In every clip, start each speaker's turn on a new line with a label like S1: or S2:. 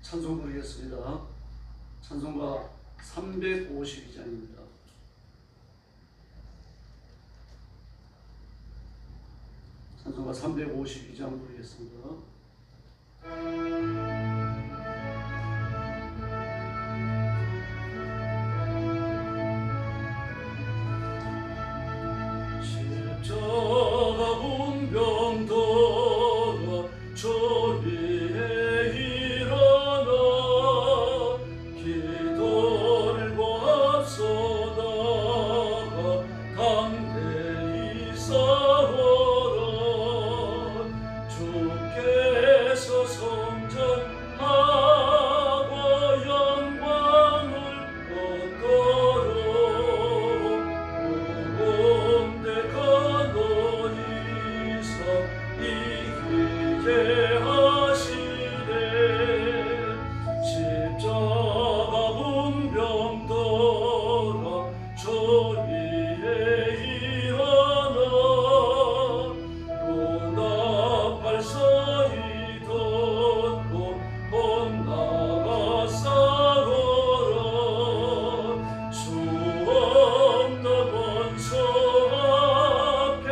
S1: 찬송 부르겠습니다. 찬송가 352장입니다. 찬송가 352장 부르겠습니다. 십자가 운병도가 저 위에 일어나 기도를 앞서다가 담대히 싸워라. 주께서 성전하고 영광을 얻도록 온데가 너희서 이기게 하시네. 십자가 운병도가 저 위에 일어나 연합할 서리 걷고 건나가 싸워라. 수 없는 원수 앞에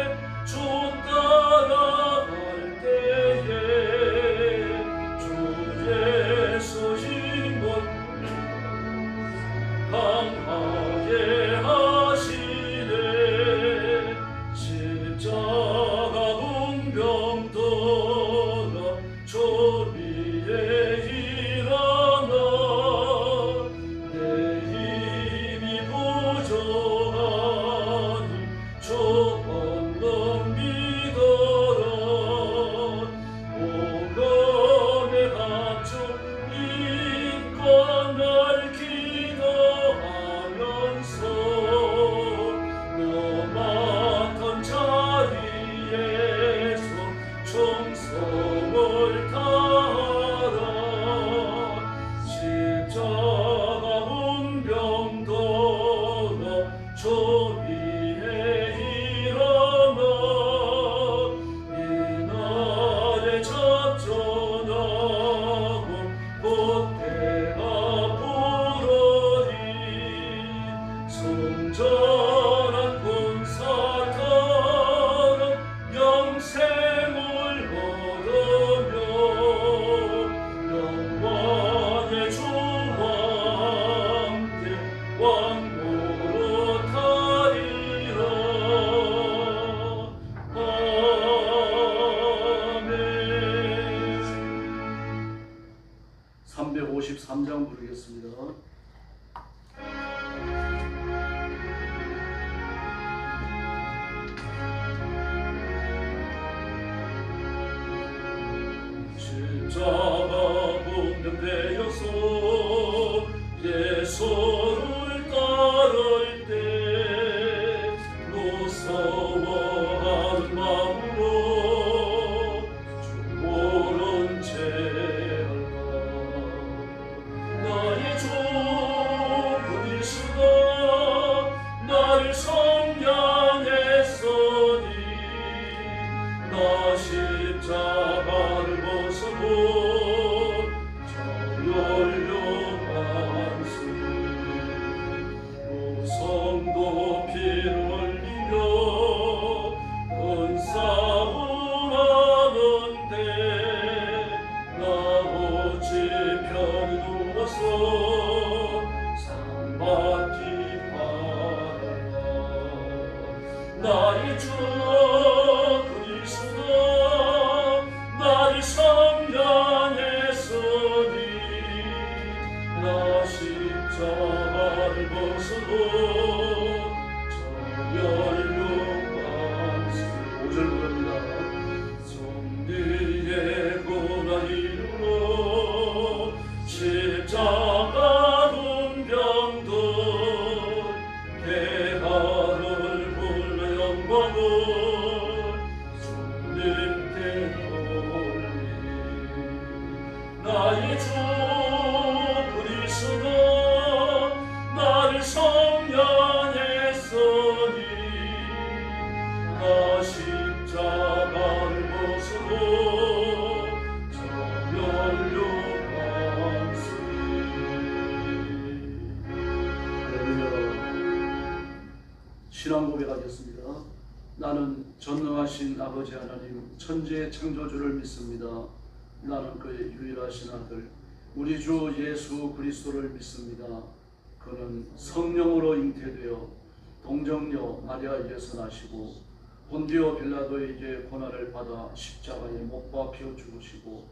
S1: 주 따라갈 때에 주 예수 힘을 강하게 하시네. 십자가 운병도가 저 위에 일어나 내 힘이 부족하니 주 언능 믿어라. 오건에 갖춘 인권을 기도하면서 너 맡은 자리에서 충성을 다하라. 십자가 운병도가 저 위에 일어나 이날에 작전하고 보태가 부러리. 성전한 군사처럼 영생을 얻으며 영광의 주와 함께 왕노릇 하리라. 아멘. 353장 부르겠습니다. 십자가 운명되어서 예수를 따를 때 무서워하는 마음으로 주 모른 채 할까. 나의 주 그리스도 나를 성량했으니 나 십자가를 벗고 저연료한수 무성도 피를 흘리며 큰 싸움하는데 나 어찌 편히 누워서 상받기 바라나. 나의 주 그리스도 나를 성량했으니 나 십자가를 벗고 저 연료한수 5절 부릅니다. 성리의 고난 이루로 십자가 운병도 대가를 불러 영광을 주님께 올리. 나의 주 그리스도 나를 성량했으니 나 십자가를 벗고 저 연료한
S2: 신앙 고백하겠습니다. 나는 전능하신 아버지 하나님 천지의 창조주를 믿습니다. 나는 그의 유일하신 아들 우리 주 예수 그리스도를 믿습니다. 그는 성령으로 잉태되어 동정녀 마리아에게서 나시고 본디오 빌라도에게 고난을 받아 십자가에 못 박혀 죽으시고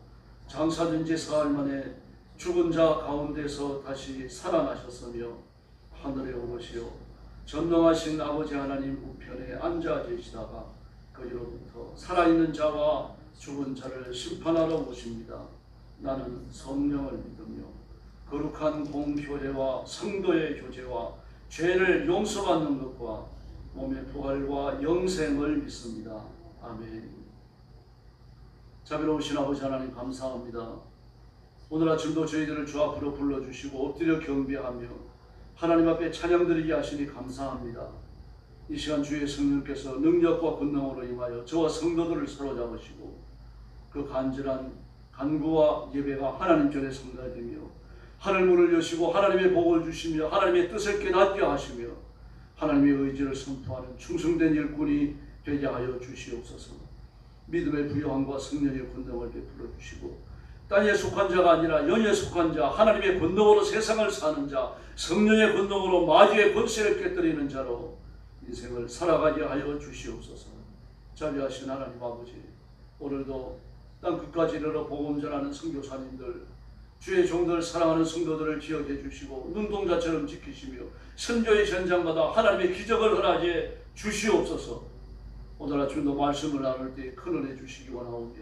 S2: 장사된 지 사흘 만에 죽은 자 가운데서 다시 살아나셨으며 하늘에 오르시어 전능하신 아버지 하나님 우편에 앉아 계시다가 거기로부터 살아있는 자와 죽은 자를 심판하러 오십니다. 나는 성령을 믿으며 거룩한 공교회와 성도의 교제와 죄를 용서받는 것과 몸의 부활과 영생을 믿습니다. 아멘. 자비로우신 아버지 하나님 감사합니다. 오늘 아침도 저희들을 주 앞으로 불러주시고 엎드려 경배하며 하나님 앞에 찬양드리게 하시니 감사합니다. 이 시간 주의 성령께서 능력과 권능으로 임하여 저와 성도들을 사로잡으시고 그 간절한 간구와 예배가 하나님 전에 성가되며 하늘 문을 여시고 하나님의 복을 주시며 하나님의 뜻을 깨닫게 하시며 하나님의 의지를 선포하는 충성된 일꾼이 되게 하여 주시옵소서. 믿음의 부요함과 성령의 권능을 베풀어 주시고 땅에 속한 자가 아니라 영에 속한 자, 하나님의 권능으로 세상을 사는 자, 성령의 권능으로 마귀의 권세를 깨뜨리는 자로 인생을 살아가게 하여 주시옵소서. 자비하신 하나님 아버지, 오늘도 땅 끝까지 이르러 복음 전하는 선교사님들, 주의 종들 사랑하는 성도들을 기억해 주시고 눈동자처럼 지키시며 선교의 현장마다 하나님의 기적을 허락해 주시옵소서. 오늘 아침도 말씀을 나눌 때 큰 은혜 주시기 원하오며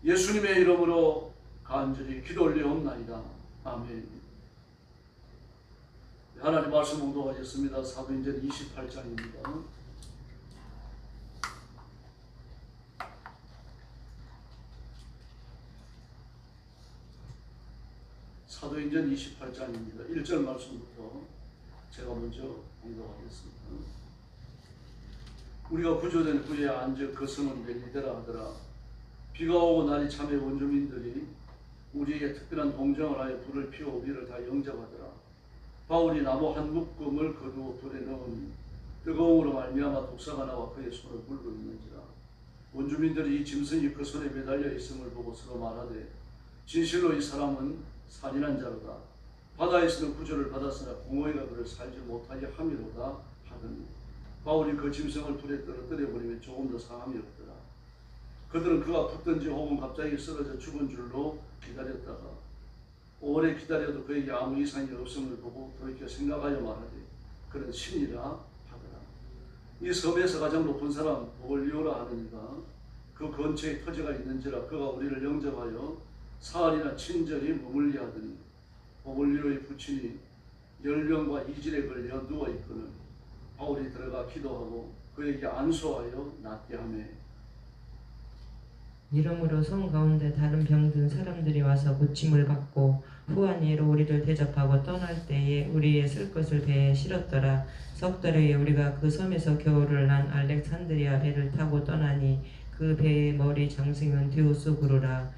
S2: 예수님의 이름으로 간절히 기도 올리옵나이다. 아멘. 하나님 말씀 봉독하겠습니다. 사도행전 28장입니다. 사도행전 28장입니다. 1절 말씀부터 제가 먼저 봉독하겠습니다. 우리가 구조된 후에 안적 그 성은 벨리데라 하더라. 비가 오고 날이 참에 원주민들이 우리에게 특별한 동정을 하여 불을 피워 우리를 다 영접하더라. 바울이 나무 한 묶음을 거두어 불에 넣으니 뜨거움으로 말미암아 독사가 나와 그의 손을 물고 있는지라. 원주민들이 이 짐승이 그 손에 매달려 있음을 보고 서로 말하되 진실로 이 사람은 살인한 자로다. 바다에서는 구조를 받았으나 공허이가 그를 살지 못하게 함이로다 하더니 바울이 그 짐승을 불에 떨어뜨려 버리면 조금 더 상함이 없더라. 그들은 그가 붙든지 혹은 갑자기 쓰러져 죽은 줄로 기다렸다가 오래 기다려도 그에게 아무 이상이 없음을 보고 돌이켜 생각하여 말하되 그는 신이라 하더라. 이 섬에서 가장 높은 사람 보글리오라 하느니가 그 근처에 터지가 있는지라 그가 우리를 영접하여 사흘이나 친절히 머물게 하더니 보글리오의 부친이 열병과 이질에 걸려 누워있거늘 바울이 들어가 기도하고 그에게 안수하여 낫게 하매
S3: 이러므로 성 가운데 다른 병든 사람들이 와서 고침을 받고 후한 예로 우리를 대접하고 떠날 때에 우리의 쓸 것을 배에 실었더라. 석 달에 우리가 그 섬에서 겨울을 난 알렉산드리아 배를 타고 떠나니 그 배의 머리 장승은 디오스구르라.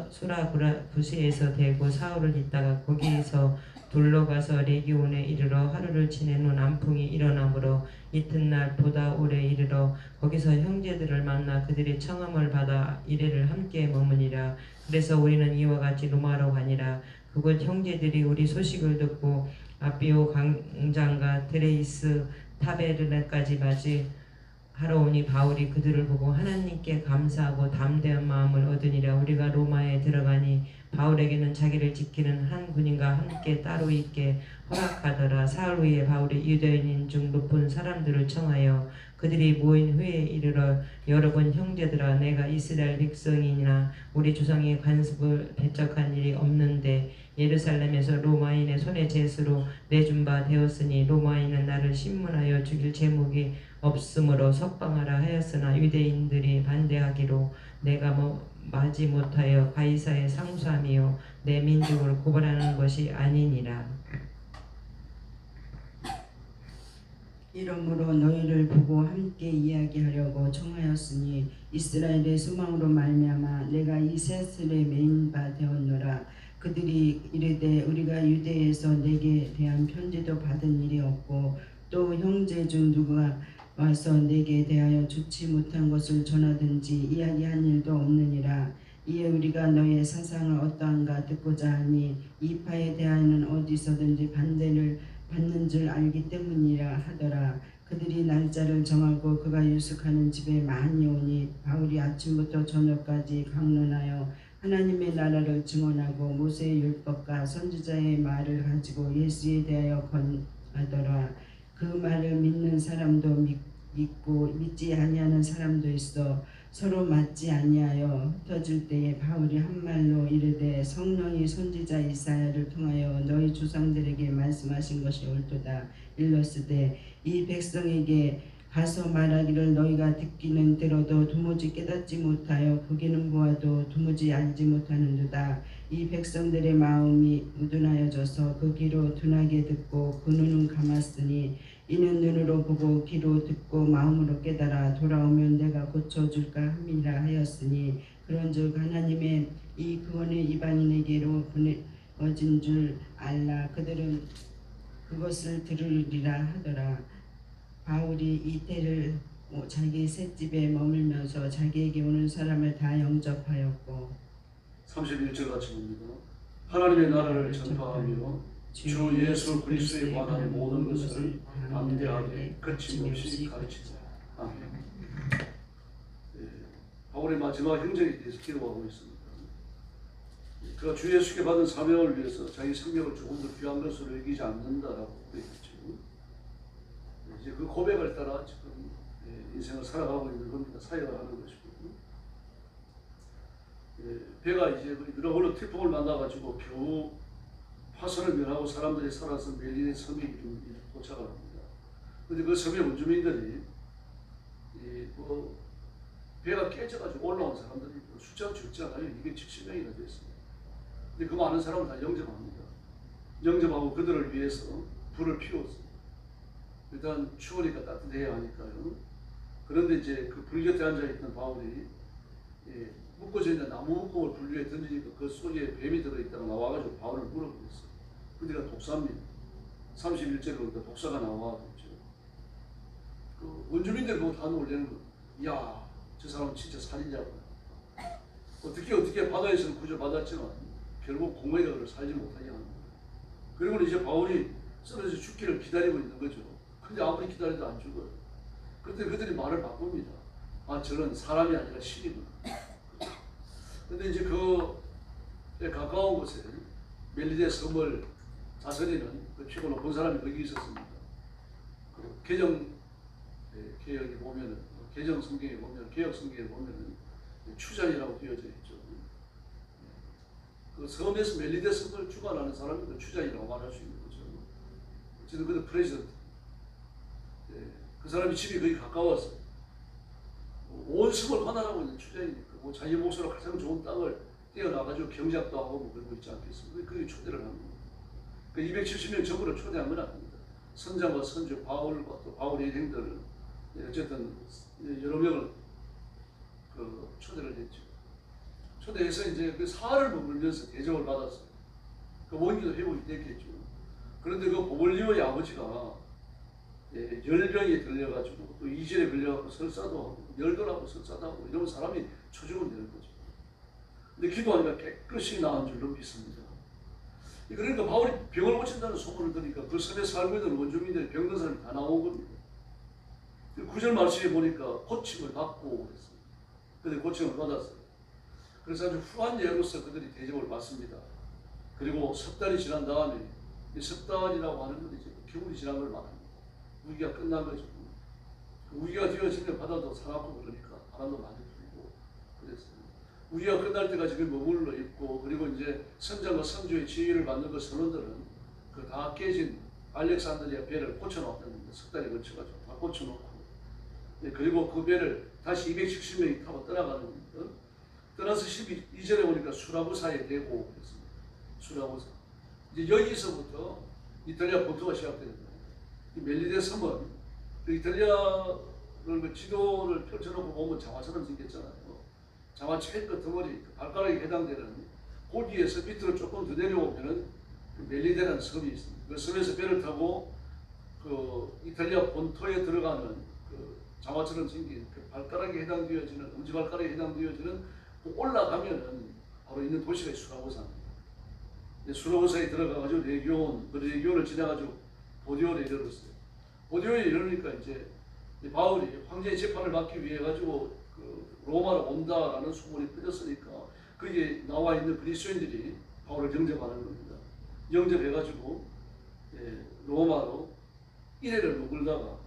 S3: 수라구시에서 대고 사흘을 있다가 거기에서 돌로 가서 레기온에 이르러 하루를 지낸 후 남풍이 일어나므로 이튿날 보다 오래 이르러 거기서 형제들을 만나 그들의 청함을 받아 이래를 함께 머무니라. 그래서 우리는 이와 같이 로마로 가니라. 그곳 형제들이 우리 소식을 듣고 아비오 광장과 드레이스 타베르네까지 맞이하러 오니 바울이 그들을 보고 하나님께 감사하고 담대한 마음을 얻으니라. 우리가 로마에 들어가니 바울에게는 자기를 지키는 한 군인과 함께 따로 있게 허락하더라. 사흘 후에 바울이 유대인인 중 높은 사람들을 청하여 그들이 모인 후에 이르러 여러분 형제들아 내가 이스라엘 백성이나 우리 조상의 관습을 배척한 일이 없는데 예루살렘에서 로마인의 손의 제수로 내준 바 되었으니 로마인은 나를 신문하여 죽일 제목이 없으므로 석방하라 하였으나 유대인들이 반대하기로 내가 마지 못하여 가이사의 상수함이요 내 민족을 고발하는 것이 아니니라.
S4: 이러므로 너희를 보고 함께 이야기하려고 청하였으니 이스라엘의 소망으로 말미암아 내가 이 세슬에 메인 바 되었노라. 그들이 이르되 우리가 유대에서 내게 대한 편지도 받은 일이 없고 또 형제 중 누가 와서 내게 대하여 좋지 못한 것을 전하든지 이야기한 일도 없느니라. 이에 우리가 너의 사상을 어떠한가 듣고자 하니 이 파에 대하여는 어디서든지 반대를 받는 줄 알기 때문이라 하더라. 그들이 날짜를 정하고 그가 유숙하는 집에 많이 오니 바울이 아침부터 저녁까지 강론하여 하나님의 나라를 증언하고 모세의 율법과 선지자의 말을 가지고 예수에 대하여 권하더라. 그 말을 믿는 사람도 믿고 믿지 아니하는 사람도 있어 서로 맞지 아니하여 흩어질 때에 바울이 한 말로 이르되 성령이 선지자 이사야를 통하여 너희 조상들에게 말씀하신 것이 옳도다. 일렀으되 이 백성에게 가서 말하기를 너희가 듣기는 들어도 도무지 깨닫지 못하여 보기는 보아도 도무지 알지 못하는도다. 이 백성들의 마음이 우둔하여져서 그 귀로 둔하게 듣고 그 눈은 감았으니 이는 눈으로 보고 귀로 듣고 마음으로 깨달아 돌아오면 내가 고쳐줄까 함이라 하였으니 그런즉 하나님의 이 구원의 이방인에게로 보내어진 줄 알라. 그들은 그것을 들으리라 하더라. 바울이 이때를 자기 셋집에 머물면서 자기에게 오는 사람을 다 영접하였고
S2: 31절 같이 봅니다. 하나님의 나라를 전파하며 주 예수 그리스도에 관한 모든 것을 담대하게 거침없이 가르치자. 아멘. 바울의 마지막 행적에 대해서 기록하고 있습니다. 그가 주 예수께 받은 사명을 위해서 자기 생명을 조금 더 귀한 것으로 여기지 않는다라고 고백했죠. 이제 그 고백을 따라 지금 인생을 살아가고 있는 겁니다. 사역을 하는 것이고. 배가 이제 유럽으로 태풍을 만나가지고 겨우 파선을 면하고 사람들이 살아서 멜린의 섬에 도착을 합니다. 그런데 그 섬의 원주민들이 배가 깨져가지고 올라온 사람들이 숫자가 적지 않아요. 270명이나 됐습니다. 근데 그 많은 사람을 다 영접합니다. 영접하고 그들을 위해서 불을 피웠습니다. 일단 추우니까 따뜻해야 하니까요. 그런데 이제 그 불 곁에 앉아있던 바울이 묶어져 있는 나무 묶음을 불 위에 던지니까 그 속에 뱀이 들어있다가 나와가지고 바울을 물어버렸어요. 그때가 독사입니다. 31절에 보니까 독사가 나와가지고 그 원주민들 보고 다 놀라는 거예요. 이야, 저 사람은 진짜 살인자구나. 어떻게 바다에서는 구조받았지만 결국 공회가 그를 살지 못하게 하는 거예요. 그리고 이제 바울이 쓰러져 죽기를 기다리고 있는 거죠. 근데 아무리 기다려도 안 죽어요. 그때 그들이 말을 바꿉니다. 아, 저는 사람이 아니라 신이구나. 근데 이제 그 가까운 곳에 멜리데 섬을 다스리는 그 피고 높은 사람이 거기 있었습니다. 그 개혁 성경에 보면은 추장이라고 되어져 있죠. 그 섬에서 멜리데 섬을 주관하는 사람이 그 추장이라고 말할 수 있는 거죠. 어쨌든 그들 프레지던트. 그 사람이 집이 거의 가까웠어요. 온 섬을 관할하고 있는 추장이니까 자기 몫으로 가장 좋은 땅을 떼어나가지고 경작도 하고 그러고 있지 않겠습니까? 그게 초대를 하는 겁니다. 그 270명 전부를 초대한 건 아닙니다. 선장과 선주 바울과 또 바울의 일행들을 어쨌든 여러 명을 그 초대를 했죠. 초대해서 이제 그 사흘을 머물면서 대접을 받았어요. 그 원기도 회복이 됐겠죠. 그런데 그 보볼리오의 아버지가 열병에 걸려가지고 또 이질에 걸려가지고 설사도 하고 열도 나고 설사도 하고 이러면 사람이 초죽은 되는 거죠. 근데 기도하니까 깨끗이 나은 줄로 믿습니다. 그러니까 바울이 병을 고친다는 소문을 들으니까 그 섬에 살고 있는 원주민들이 병든 사람이 다 나온 겁니다. 9절 말씀에 보니까 고침을 받고 그랬습니다. 근데 고침을 받았어요. 그래서 아주 후한 예로서 그들이 대접을 받습니다. 그리고 석 달이 지난 다음에 이 석 달이라고 하는 건 이제 겨울이 지난 걸 말합니다. 우기가 끝난 거죠. 우기가 되어지면 바다도 사납고 그러니까 바람도 많이 불고 그랬습니다. 우기가 끝날 때까지 그 머물러 있고 그리고 이제 선장과 선주의 지휘를 받는 그 선원들은 그 다 깨진 알렉산드리아 배를 고쳐놓았다는데 석 달에 걸쳐가지고 다 고쳐놓고 그리고 그 배를 다시 270명이 타고 떠나가는 겁니다. 떠나서 12절에 보니까 수라구사에 대고 그랬습니다. 수라구사. 이제 여기서부터 이탈리아 본토가 시작되는 거예요. 이 멜리데 섬은 그 이탈리아를 그 지도를 펼쳐놓고 보면 장화처럼 생겼잖아요. 장화 제일 끝머리 발가락에 해당되는 고기에서 밑으로 조금 더 내려오면은 그 멜리데라는 섬이 있습니다. 그 섬에서 배를 타고 그 이탈리아 본토에 들어가는 그 장화처럼 생긴 그 발가락에 해당되어지는 엄지발가락에 해당되어지는 그 올라가면은 바로 있는 도시가 수라고사입니다. 수라고사에 들어가가지고 레기온, 그 레기온을 지나가지고 보디올에 이르렀어요. 보디올에 이르니까 이제 바울이 황제의 재판을 받기 위해 가지고 그 로마로 온다라는 소문이 퍼졌으니까 거기에 나와 있는 그리스도인들이 바울을 영접하는 겁니다. 영접해가지고 로마로 이래를 머물다가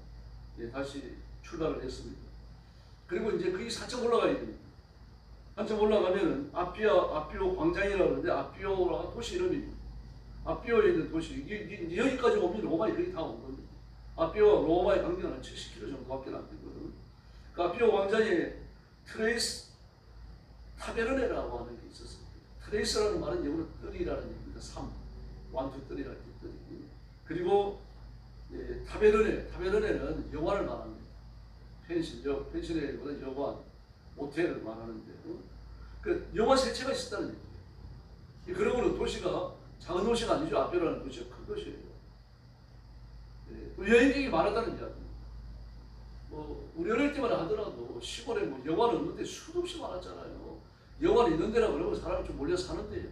S2: 다시 출발을 했습니다. 그리고 이제 거기 한참 올라가야 됩니다. 한참 올라가면은 아피오 광장이라고 하는데 아피오가 도시 이름입니다. 아피오에 있는 도시, 여기까지 오면 로마에 거의 다 온 겁니다. 아피오와 로마의 간격은 한 70km 정도밖에 안 되거든요. 그 아피오 광장에 트레이스 타베르네라고 하는 게 있었습니다. 트레이스라는 말은 영어로 뜰이라는 얘기입니다. 완투 뜰이라는 뜻이. 그리고 타베르네는 여관을 말합니다. 펜션보다 여관, 모텔을 말하는데 그 여관 세 채가 있었다는 얘기예요. 그러므로 도시가 작은 도시가 아니죠. 아피오라는 도시가 큰 도시예요. 여행객이 많았다는 이야기입니다. 우리 어릴 때만 하더라도 시골에 여관 없는데 수도 없이 많았잖아요. 여관 있는 데라 그러면 사람이 좀 몰려 사는 데예요.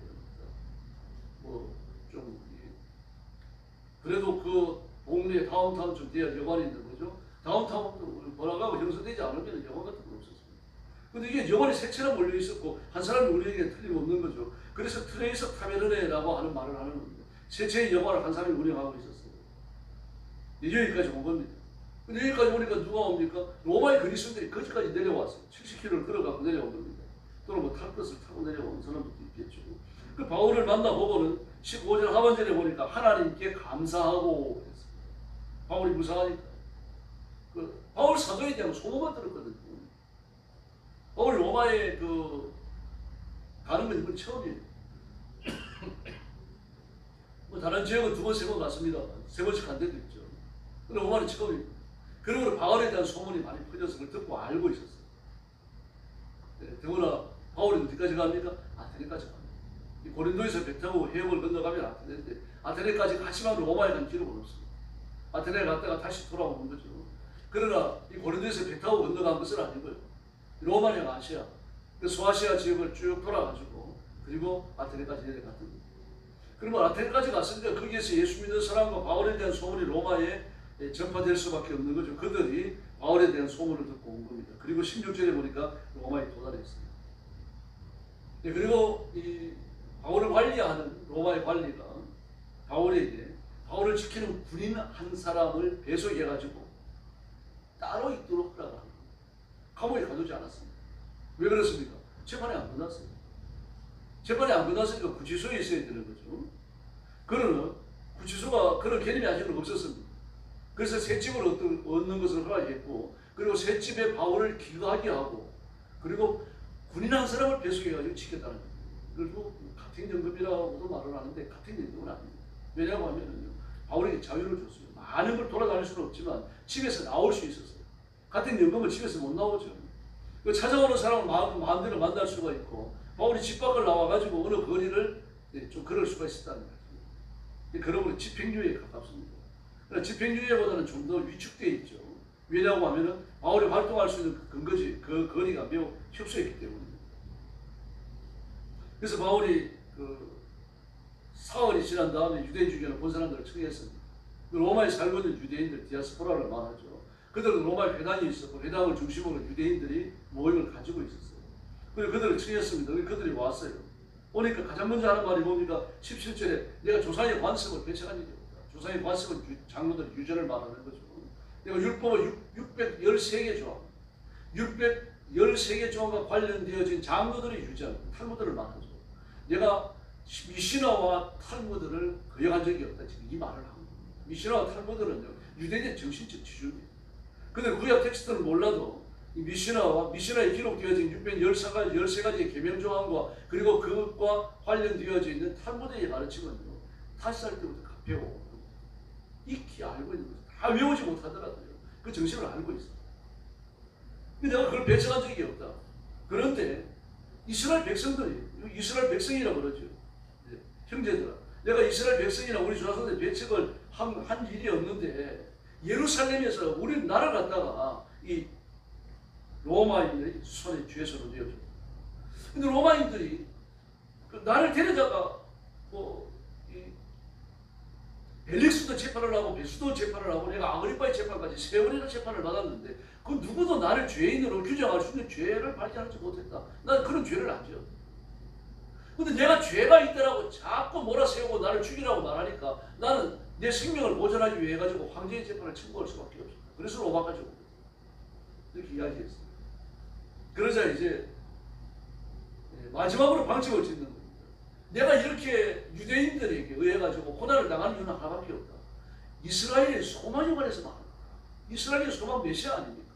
S2: 그래도 그 동네 다운타운 좀 돼야 여관이 있는 거죠. 다운타운도 번화가가 형성되지 않으면 여관 같은 건 없었습니다. 근데 이게 여관이 세 채나 몰려 있었고 한 사람이 우리에게 틀림없는 거죠. 그래서 트레이서 타베르네라고 하는 말을 하는 겁니다. 세 채의 여관을 한 사람이 운영하고 있었어요. 여기까지 온 겁니다. 근데 여기까지 오니까 누가 옵니까? 로마의 그리스도인들이 거기까지 내려왔어요. 70km를 걸어가고 내려온 겁니다. 또는 탈 것을 타고 내려온 사람도 있겠죠. 그 바울을 만나보고는 15절 하반절에 보니까 하나님께 감사하고 했습니다. 바울이 무사하니까. 바울 사도에 대한 소문만 들었거든요. 바울이 로마에 가는 건 이번 처음이에요. 다른 지역은 두 번, 세 번 갔습니다. 세 번씩 간 데도 있죠. 근데 로마는 처음입니다. 그러므로 바울에 대한 소문이 많이 퍼져서 그걸 듣고 알고 있었어요. 더구나 바울이 어디까지 갑니까? 아테네까지 갑니다. 고린도에서 배 타고 해역을 건너가면 아테네인데 아테네까지 가시만 로마에 간 기록은 없습니다. 아테네에 갔다가 다시 돌아오는 거죠. 그러나 이 고린도에서 배 타고 건너간 것은 아니고요. 로마냐 아시아, 그 소아시아 지역을 쭉 돌아가지고 그리고 아테네까지 내려갔던 겁니다. 그러면 아테네까지 갔으니까 거기에서 예수 믿는 사람과 바울에 대한 소문이 로마에 전파될 수밖에 없는 거죠. 그들이 바울에 대한 소문을 듣고 온 겁니다. 그리고 16절에 보니까 로마에 도달했습니다. 그리고 이 바울을 관리하는 로마의 관리가 바울에게 바울을 지키는 군인 한 사람을 배속해가지고 따로 있도록 하라고 합니다. 감옥에 가두지 않았습니다. 왜 그렇습니까? 재판에 안 끝났어요. 재판에 안 끝났으니까 구치소에 있어야 되는 거죠. 그러나 구치소가 그런 개념이 아직은 없었습니다. 그래서 셋집을 얻는 것을 허락했고, 그리고 셋집에 바울을 기거하게 하고, 그리고 군인 한 사람을 배속해가지고 지켰다는 거예요. 그리고 가택연금이라고도 말을 하는데 가택연금은 아닙니다. 왜냐고 하면요, 바울에게 자유를 줬어요. 많은 걸 돌아다닐 수는 없지만 집에서 나올 수 있었어요. 가택연금은 집에서 못 나오죠. 찾아오는 사람을 마음대로 만날 수가 있고, 바울이 집 밖을 나와가지고 어느 거리를 좀 걸을 수가 있었다는 거죠. 그러므로 집행유예에 가깝습니다. 그러나 집행유예보다는 좀 더 위축되어 있죠. 왜냐고 하면은 바울이 활동할 수 있는 근거지, 그 거리가 매우 협소했기 때문입니다. 그래서 바울이 사흘이 지난 다음에 유대인 중에는 본 사람들을 청했습니다. 로마에 살고 있는 유대인들, 디아스포라를 말하죠. 그들은 로마에 회당이 있었고 회당을 중심으로 유대인들이 모임을 가지고 있었어요. 그래서 그들을 청했습니다. 그들이 왔어요. 오니까 가장 먼저 하는 말이 뭡니까? 17절에 내가 조상의 관습을 배척한 일이 없다. 조상의 관습은 장로들의 유전을 말하는 거죠. 내가 율법을 613개 조항, 613개 조항과 관련되어진 장로들의 유전, 탈무드를 말하죠. 내가 미시나와 탈무드를 거역한 적이 없다. 지금 이 말을 하고 미시나와 탈무드는요, 유대인의 정신적 지주입니다. 근데 구약 텍스트는 몰라도 이 미시나에 기록되어진 613가지의 계명 조항과 그리고 그것과 관련되어져 있는 탈무드의 가르침은요, 5살 때부터 배우고 익히 알고 있는 거죠. 다 외우지 못하더라도요, 그 정신을 알고 있어요. 근데 내가 그걸 배척한 적이 없다. 그런데 이스라엘 백성들이, 이스라엘 백성이라고 그러죠. 형제들아, 내가 이스라엘 백성이나 우리 조상들 배척을 한 일이 없는데 예루살렘에서 우리 나를 갖다가 이 로마인들이 손에 쥐어서 놓여줘. 근데 로마인들이 그 나를 데려다가 벨릭스도 재판을 하고 베수도 재판을 하고 내가 아그리빠의 재판까지 3번이나 재판을 받았는데 그 누구도 나를 죄인으로 규정할 수 있는 죄를 발견하지 못했다. 난 그런 죄를 안 지어. 근데 내가 죄가 있다라고 자꾸 몰아세우고 나를 죽이라고 말하니까 나는 내 생명을 보존하기 위해 가지고 황제의 재판을 청구할 수밖에 없었다. 그래서 로마까지 오고 이렇게 이야기했어요. 그러자 이제 마지막으로 방침을 짓는 겁니다. 내가 이렇게 유대인들에게 의해 가지고 고난을 당하는 이유는 하나밖에 없다. 이스라엘의 소망에 관해서 말한다. 이스라엘의 소망 메시아 아닙니까?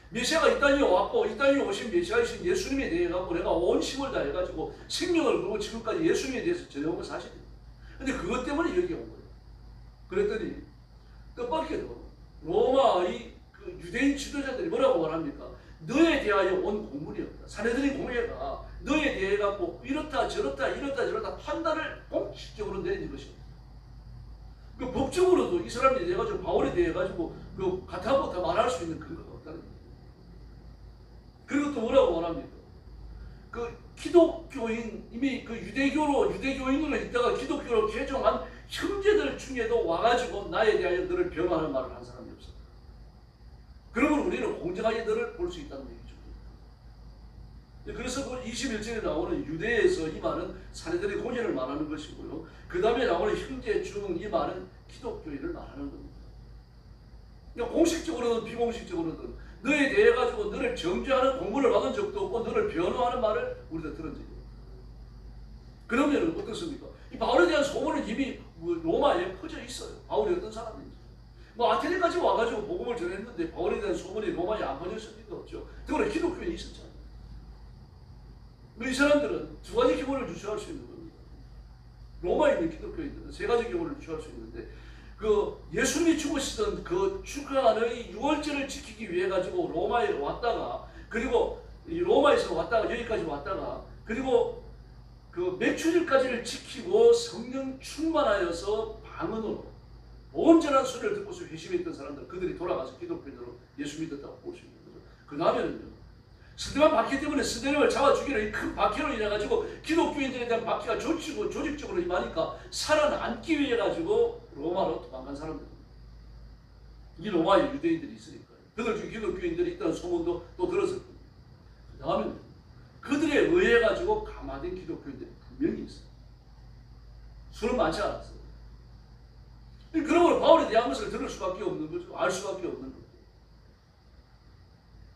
S2: 메시아가 이 땅에 왔고 이 땅에 오신 메시아이신 예수님에 대해 갖고 내가 온 힘을 다해 가지고 생명을 걸고 지금까지 예수님에 대해서 전해온 건 사실입니다. 근데 그것 때문에 여기 온 거예요. 그랬더니 뜻밖에도 로마의 그 유대인 지도자들이 뭐라고 말합니까? 너에 대하여 온 공문이었다. 사내들인 공회가 너에 대해 갖고 이렇다 저렇다 판단을 공식적으로 내린 것입니다. 그 법적으로도 이 사람들이 대해 가지고 바울에 대해 가지고 그 가타부타 말할 수 있는 근거가 없다는 거예요. 그리고 또 뭐라고 말합니까? 그 기독교인 이미 그 유대교인으로 있다가 기독교로 개종한 형제들 중에도 와가지고 나에 대하여 너를 변호하는 말을 한 사람이 없었다. 그러면 우리는 공정하게 너를 볼 수 있다는 얘기죠. 그래서 그 21절에 나오는 유대에서 이 말은 사내들의 공예를 말하는 것이고요. 그 다음에 나오는 형제 중 이 말은 기독교인을 말하는 겁니다. 그러니까 공식적으로든 비공식적으로든 너에 대해 가지고 너를 정죄하는 공문을 받은 적도 없고 너를 변호하는 말을 우리가 들은 적이 없다. 그러면 어떻습니까? 이 바울에 대한 소문은 이미 로마에 퍼져 있어요. 바울이 어떤 사람인지. 아테네까지 와가지고 복음을 전했는데 바울에 대한 소문이 로마에 안 퍼졌을 리도 없죠. 특히 기독교인이 있었잖아요. 이 사람들은 두 가지 기본을 주체할 수 있는 겁니다. 로마에 있는 기독교인들은 세 가지 기본을 주체할 수 있는데 그 예수님이 죽으시던 그 주간의 유월절을 지키기 위해 가지고 로마에 왔다가 그리고 로마에서 왔다가 여기까지 왔다가 그리고 그 맥주일까지를 지키고 성령 충만하여서 방언으로 온전한 소리를 듣고서 회심했던 사람들 그들이 돌아가서 기독교인으로 예수 믿었다고 볼 수 있는 거죠. 그 다음에는요. 스데반 박해 때문에 스데반을 잡아 죽이는 이 큰 박해로 인해 가지고 기독교인들에 대한 박해가 조직적으로 임하니까 살아남기 위해 가지고 로마로 도망간 사람들. 이 로마에 유대인들이 있으니까요. 그들 중 기독교인들이 있다는 소문도 또 들었을 겁니다. 그 다음에 그들에 의해 가지고 감화된 기독교인들이 분명히 있어요. 수는 많지 않았어요. 그러므로 바울에 대한 것을 들을 수밖에 없는 거죠. 알 수밖에 없는 거죠.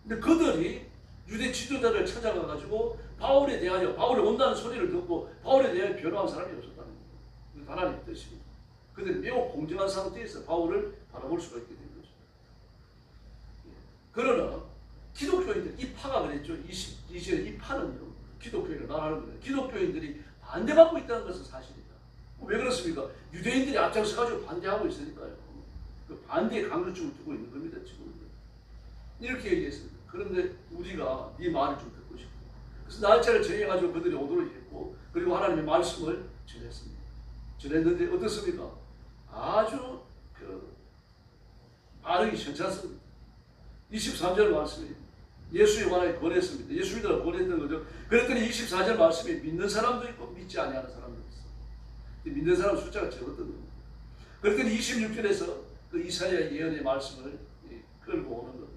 S2: 근데 그들이 유대 지도자를 찾아가 가지고 바울에 대하여 바울이 온다는 소리를 듣고 바울에 대하여 변호한 사람이 없었다는 거예요. 하나님의 뜻입니다. 그들은 매우 공정한 상태에서 바울을 바라볼 수가 있게 된 거죠. 그러나 기독교인들 이 파가 그랬죠. 이 파는요. 기독교인을 말하는 거예요. 기독교인들이 반대받고 있다는 것은 사실이다. 왜 그렇습니까? 유대인들이 앞장서 가지고 반대하고 있으니까요. 그 반대의 강조점을 두고 있는 겁니다. 지금 이렇게 얘기했습니다. 그런데 우리가 네 말을 좀 듣고 싶고 그래서 날짜를 정해가지고 그들이 오도록 했고 그리고 하나님의 말씀을 전했습니다. 전했는데 어떻습니까? 아주 반응이 괜찮습니다. 23절 말씀이 예수에 관하여 권했습니다. 예수 믿으라고 권했던 거죠. 그랬더니 24절 말씀이 믿는 사람도 있고 믿지 아니하는 사람도 있어. 믿는 사람 숫자가 적었던 겁니다. 그랬더니 26절에서 그 이사야 예언의 말씀을 끌고 오는 겁니다.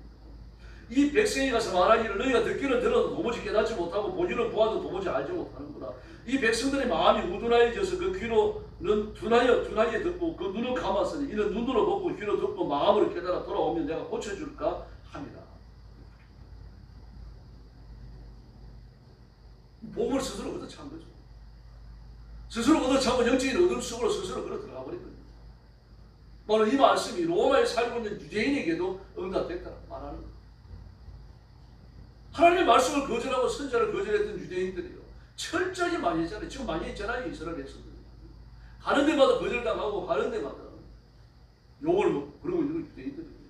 S2: 이 백성이 가서 말하기를 너희가 듣기는 들어도 도무지 깨닫지 못하고 보기는 보아도 도무지 알지 못하는구나. 이 백성들의 마음이 우둔하여져서 그 귀로는 둔하게 듣고 그 눈은 감았으니 이는 눈으로 보고 귀로 듣고 마음으로 깨달아 돌아오면 내가 고쳐줄까 합니다. 복음을 스스로 얻어찬 거죠. 스스로 얻어차고 영적인 어둠 속으로 스스로 걸어 들어가 버린 겁니다. 바로 이 말씀이 로마에 살고 있는 유대인에게도 응답됐다 말하는 거예요. 하나님의 말씀을 거절하고 선자를 거절했던 유대인들이요. 철저하게 많이 했잖아요. 지금 많이 했잖아요. 이스라엘 백성들. 가는 데마다 거절당하고 가는 데마다 욕을 먹고 그러고 있는 건 유대인들이에요.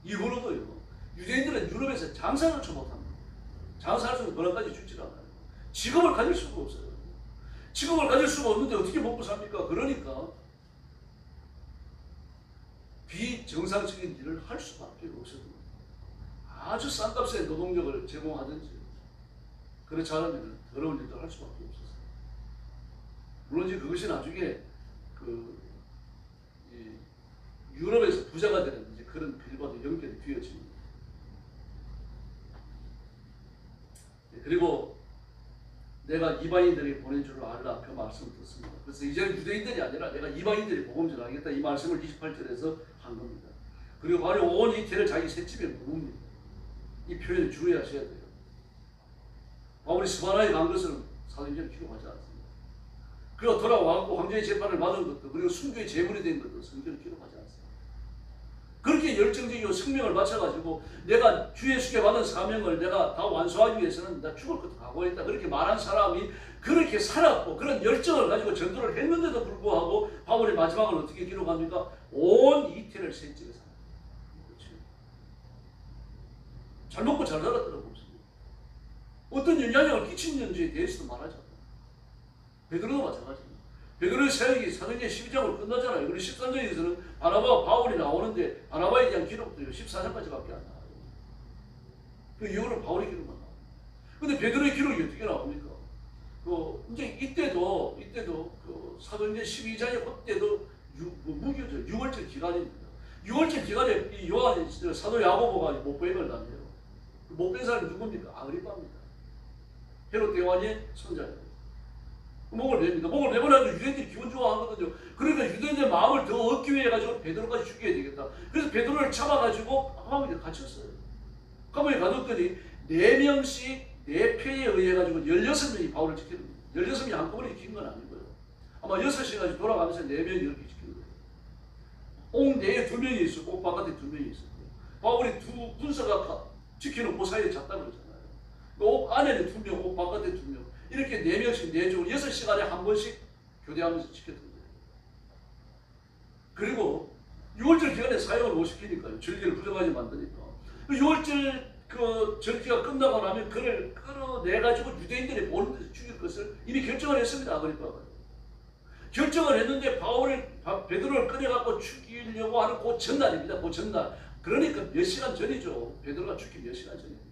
S2: 이후로도요. 유대인들은 유럽에서 장사조차 못합니다. 장사할 수 있는 권한까지 주질 않아요. 직업을 가질 수가 없어요. 직업을 가질 수가 없는데 어떻게 먹고 삽니까? 그러니까 비정상적인 일을 할 수밖에 없어요. 아주 싼 값에 노동력을 제공하든지 그렇지 않으면 더러운 일도 할 수밖에 없었어요. 물론 이제 그것이 나중에 유럽에서 부자가 되는 이제 그런 길과도 연결이 되어집니다. 그리고 내가 이방인들이 보낸 줄 알라 그 말씀을 듣습니다. 그래서 이제는 유대인들이 아니라 내가 이방인들이 복음 전하겠다 이 말씀을 28절에서 한 겁니다. 그리고 바로 온 이태를 자기 셋집에 묵습니다. 이 표현을 주의하셔야 돼요. 바울이 스바나에 간 것은 사도행전에 기록하지 않습니다. 그리고 돌아와서 황제의 재판을 받은 것도 그리고 순교의 제물이 된 것도 성경에 기록하지 않습니다. 그렇게 열정적이고 생명을 바쳐가지고 내가 주 예수께 받은 사명을 내가 다 완수하기 위해서는 나 죽을 것도 각오했다 그렇게 말한 사람이 그렇게 살았고 그런 열정을 가지고 전도를 했는데도 불구하고 바울의 마지막을 어떻게 기록합니까? 온 이태를 셋집에 살았다. 그렇죠? 잘 먹고 잘 살았더라고 없습니다. 어떤 영향력을 끼치는지에 대해서도 말하지 않아요. 베드로도 마찬가지입니다. 베드로의 사역이 사도행전 12장으로 끝나잖아요. 그리고 13장에서는 바나바와 바울이 나오는데 바나바에 대한 기록도 14장까지밖에 안 나와요. 그 이후로 바울의 기록만 나와요. 근데 베드로의 기록이 어떻게 나옵니까? 이제 이때도 그 사도행전 12장에 그때도 무교죠. 6월절 기간입니다. 6월절 기간에 이 요한 사도 야고보가 목배임을 당해요. 못 뺀 사람이 누굽니까? 아그리빠입니다. 헤롯 대왕의 손자예요. 목을 맵니다. 목을 매버려도 유대인들이 기분 좋아하거든요. 그러니까 유대인의 마음을 더 얻기 위해 가지고 베드로까지 죽여야 되겠다. 그래서 베드로를 잡아가지고 감옥에 갇혔어요. 감옥에 가뒀더니 4명씩 4패에 의해 가지고 16명이 바울을 지켜줍니다. 16명이 한꺼번에 지킨 건 아니고요. 아마 6시간씩 돌아가면서 4명이 이렇게 지키는 거예요. 옥 내에 2명이 있었고 옥 바깥에 2명이 있었고요. 바울이 두 군사가 지키는 그 사이에 잤다 그러잖아요. 옥 안에는 2명, 옥 바깥에 2명. 이렇게 4명씩 4쪽으로 6시간에 한 번씩 교대하면서 지켰던 거예요. 그리고 6월절 기간에 사역을 못 시키니까요. 절기를 부정하게 만드니까. 6월절 그 절기가 끝나고 나면 그를 끌어내가지고 유대인들이 보는 데서 죽일 것을 이미 결정을 했습니다. 아그리빠가. 결정을 했는데 베드로를 꺼내갖고 죽이려고 하는 그 전날입니다. 그 전날. 그러니까 몇 시간 전이죠. 베드로가 죽기 몇 시간 전입니다.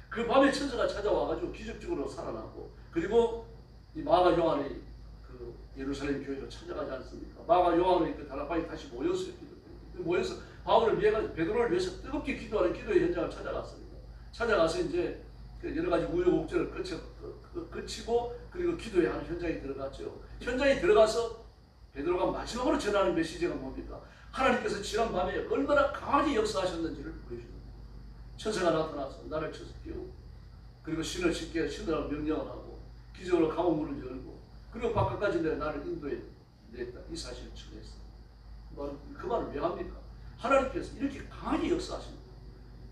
S2: 그 밤에 천사가 찾아와가지고 기적적으로 살아나고 그리고 이 마가 요한이 그 예루살렘 교회로 찾아가지 않습니까? 마가 요한의 그 다락방에 다시 모였어요. 모여서 바울을 위해 베드로를 위해서 뜨겁게 기도하는 기도의 현장을 찾아갔습니다. 찾아가서 이제 그 여러 가지 우여곡절을 거치고 그리고 기도에 하는 현장에 들어갔죠. 현장에 들어가서 베드로가 마지막으로 전하는 메시지가 뭡니까? 하나님께서 지난 밤에 얼마나 강하게 역사하셨는지를 보여줍니다. 천사가 나타나서 나를 쳐서 깨우고 그리고 신을 씻게 신으라고 명령을 하고 기적으로 감옥문을 열고 그리고 바깥까지 나를 인도해 냈다. 이 사실을 전했어. 그 말을 왜 합니까? 하나님께서 이렇게 강하게 역사하십니다.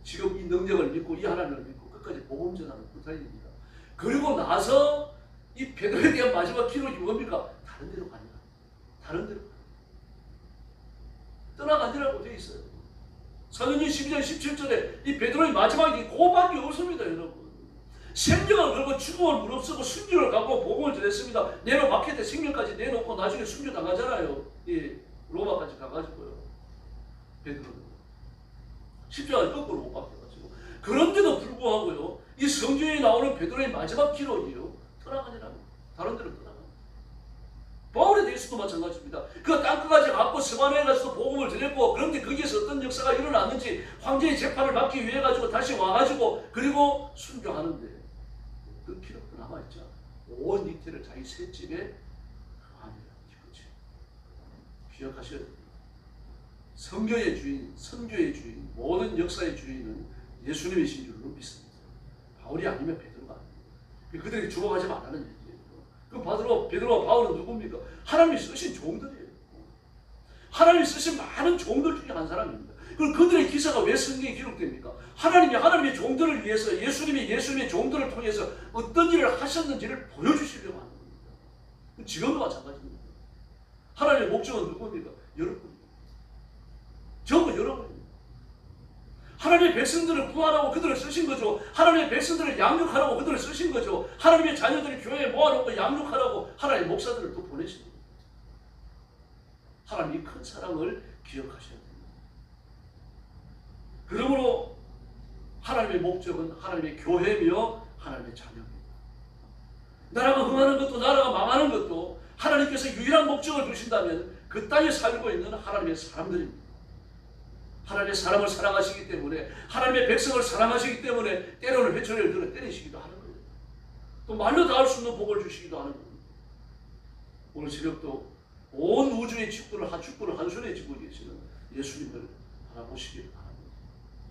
S2: 지금 이 능력을 믿고 이 하나님을 믿고 끝까지 복음 전하는 부탁입니다. 그리고 나서 이 베드로에 대한 마지막 기록이 뭡니까? 다른 데로 가냐? 다른 데로 떠나가니라고 되어 있어요. 사도행전 12장 17절에 이 베드로의 마지막이 그밖에 없습니다. 여러분. 생명을 걸고 죽음을 무릅쓰고 순교를 갖고 복음을 전했습니다. 내로 마켓에 생명까지 내놓고 나중에 순교 당하잖아요. 이 로마까지 가가지고요. 베드로는 십자가에 거꾸로 못 박혀가지고. 그런데도 불구하고요. 이 성경에 나오는 베드로의 마지막 기록이요. 떠나가니라고. 다른 데로 떠나가. 바울에 대해서도 마찬가지입니다. 그 땅끝까지 갔고 스바냐에 가서 복음을 전했고 그런데 거기에서 어떤 역사가 일어났는지 황제의 재판을 받기 위해 가지고 다시 와가지고 그리고 순교하는데 그 기록도 남아있죠. 온 이태를 자기 셋집에 아니라 기쁘지. 기억하셔야 됩니다. 성경의 주인, 선교의 주인, 모든 역사의 주인은 예수님이신 줄로 믿습니다. 바울이 아니면 베드로가 아닙니다. 그들에게 주목하지 말라는 얘기예요. 그럼 베드로와 바울은 누굽니까? 하나님이 쓰신 종들이에요. 하나님이 쓰신 많은 종들 중에 한 사람입니다. 그럼 그들의 기사가 왜 성경에 기록됩니까? 하나님의 종들을 위해서 예수님의 종들을 통해서 어떤 일을 하셨는지를 보여주시려고 하는 겁니다. 지금도 마찬가지입니다. 하나님의 목적은 누굽니까? 여러분입니다. 전부 여러분입니다. 하나님의 백성들을 구하라고 그들을 쓰신 거죠. 하나님의 백성들을 양육하라고 그들을 쓰신 거죠. 하나님의 자녀들을 교회에 모아놓고 양육하라고 하나님의 목사들을 또 보내신 겁니다. 하나님이 큰 사랑을 기억하셔야 됩니다. 그러므로 하나님의 목적은 하나님의 교회며 하나님의 자녀입니다. 나라가 흥하는 것도 나라가 망하는 것도 하나님께서 유일한 목적을 두신다면 그 땅에 살고 있는 하나님의 사람들입니다. 하나님의 사람을 사랑하시기 때문에, 하나님의 백성을 사랑하시기 때문에 때로는 회초리를 들어 때리시기도 하는 거예요. 또 말로 다 할 수 있는 복을 주시기도 하는 겁니다. 오늘 새벽도 온 우주의 축구를 한 손에 쥐고 계시는 예수님을 바라보시기 바랍니다.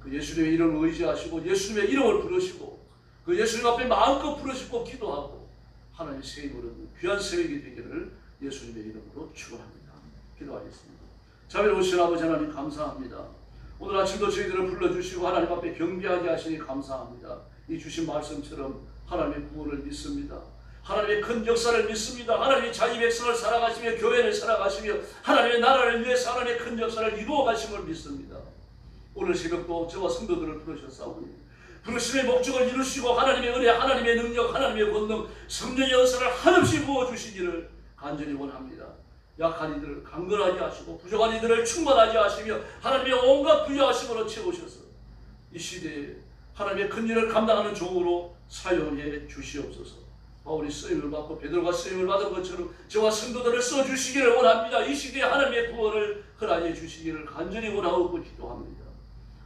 S2: 그 예수님의 이름을 의지하시고 예수님의 이름을 부르시고 그 예수님 앞에 마음껏 부르시고 기도하고 하나님의 세임을 얻는 귀한 새벽이 되기를 예수님의 이름으로 축원합니다. 기도하겠습니다. 자비로우신 아버지 하나님 감사합니다. 오늘 아침도 저희들을 불러주시고 하나님 앞에 경배하게 하시니 감사합니다. 이 주신 말씀처럼 하나님의 구원을 믿습니다. 하나님의 큰 역사를 믿습니다. 하나님의 자기 백성을 살아가시며 교회를 살아가시며 하나님의 나라를 위해서 하나님의 큰 역사를 이루어 가심을 믿습니다. 오늘 새벽도 저와 성도들을 부르셨사오니 부르심의 목적을 이루시고 하나님의 은혜, 하나님의 능력, 하나님의 권능, 성령의 은사를 한없이 부어주시기를 간절히 원합니다. 약한 이들을 강건하게 하시고 부족한 이들을 충만하게 하시며 하나님의 온갖 부여하심으로 채우셔서 이 시대에 하나님의 큰 일을 감당하는 종으로 사용해 주시옵소서. 바울이 쓰임을 받고 베드로가 쓰임을 받은 것처럼 저와 성도들을 써주시기를 원합니다. 이 시대에 하나님의 구원을 허락해 주시기를 간절히 원하고 기도합니다.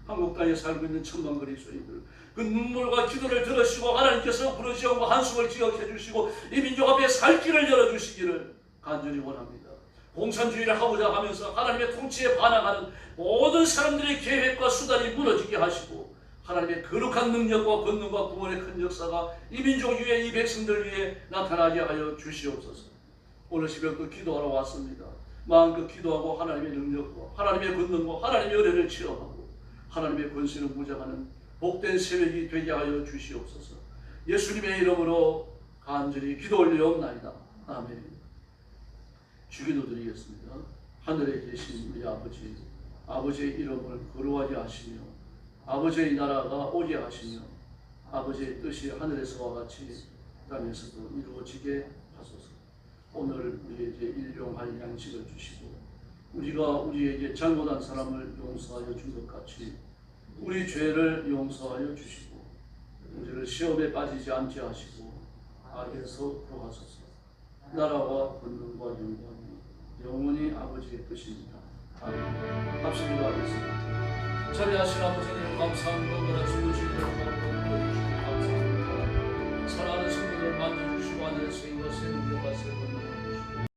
S2: 한국 땅에 살고 있는 천만 그리스도인들 그 눈물과 기도를 들으시고 하나님께서 부르시고 한숨을 기억해 주시고 이 민족 앞에 살 길을 열어주시기를 간절히 원합니다. 공산주의를 하고자 하면서 하나님의 통치에 반항하는 모든 사람들의 계획과 수단이 무너지게 하시고 하나님의 거룩한 능력과 권능과 구원의 큰 역사가 이 민족 위에 이 백성들 위에 나타나게 하여 주시옵소서. 오늘 새벽도 기도하러 왔습니다. 마음껏 기도하고 하나님의 능력과 하나님의 권능과 하나님의 은혜를 체험하고 하나님의 권세를 무장하는 복된 새벽이 되게 하여 주시옵소서. 예수님의 이름으로 간절히 기도 올리옵나이다. 아멘. 주기도 드리겠습니다. 하늘에 계신 우리 아버지, 아버지의 이름을 거룩하게 하시며 아버지의 나라가 오게 하시며 아버지의 뜻이 하늘에서와 같이 땅에서도 이루어지게 하소서. 오늘 우리에게 일용할 양식을 주시고 우리가 우리에게 잘못한 사람을 용서하여 준 것 같이 우리 죄를 용서하여 주시고 우리를 시험에 빠지지 않게 하시고 악에서 구하소서. 나라와 권능과 영광이 영원히 아버지의 뜻입니다. 아멘. 합심 기도하겠습니다. 자비하신 아버지 하나님 감사합니다. 오늘 주무시는 감사합니다. 사랑하는 성도들 만져주시고 하늘의 세임